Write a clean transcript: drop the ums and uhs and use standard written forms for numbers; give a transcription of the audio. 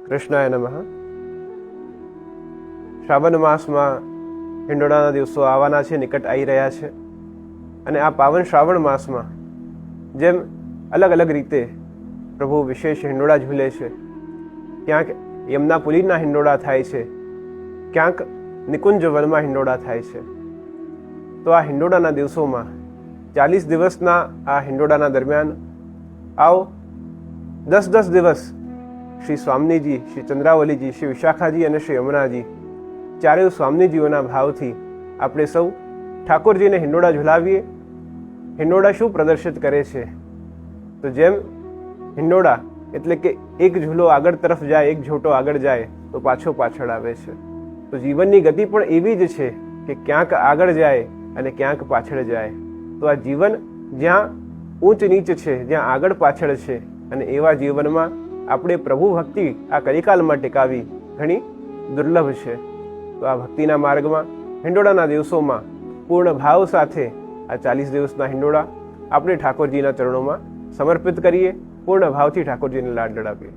કૃષ્ણાય નમઃ. શ્રાવણ માસમાં હિંડોળાના દિવસો આવવાના છે, નિકટ આવી રહ્યા છે. અને આ પાવન શ્રાવણ માસમાં જેમ અલગ અલગ રીતે પ્રભુ વિશેષ હિંડોળા ઝૂલે છે, ક્યાંક યમુના પુલીના હિંડોળા થાય છે, ક્યાંક નિકુંજ વનમાં હિંડોળા થાય છે. તો આ હિંડોળાના દિવસોમાં 40 દિવસના આ હિંડોળાના દરમિયાન આવો 10 દિવસ શ્રી સ્વામિનીજી, શ્રી ચંદ્રાવલીજી, શ્રી વિશાખાજી અને શ્રી યમુનાજી ચારેય સ્વામિનીજીઓના ભાવથી આપણે સૌ ઠાકોરજીને હિંડોળા ઝુલાવીએ. હિંડોળા શું પ્રદર્શિત કરે છે? તો જેમ હિંડોળા એટલે કે એક ઝૂલો આગળ તરફ જાય, એક ઝોટો આગળ જાય તો પાછો પાછળ આવે છે. તો જીવનની ગતિ પણ એવી જ છે કે ક્યાંક આગળ જાય અને ક્યાંક પાછળ જાય. તો આ જીવન જ્યાં ઊંચ નીચ છે, જ્યાં આગળ પાછળ છે, અને એવા જીવનમાં આપણે પ્રભુ ભક્તિ આ કલિકાલમાં ટેકાવી ઘણી દુર્લભ છે. તો આ ભક્તિના માર્ગમાં હિંડોળાના દિવસોમાં પૂર્ણ ભાવ સાથે આ 40 દિવસના હિંડોળા આપણે ઠાકોરજીના ચરણોમાં સમર્પિત કરીએ, પૂર્ણ ભાવથી ઠાકોરજીને લાડ લડાવીએ.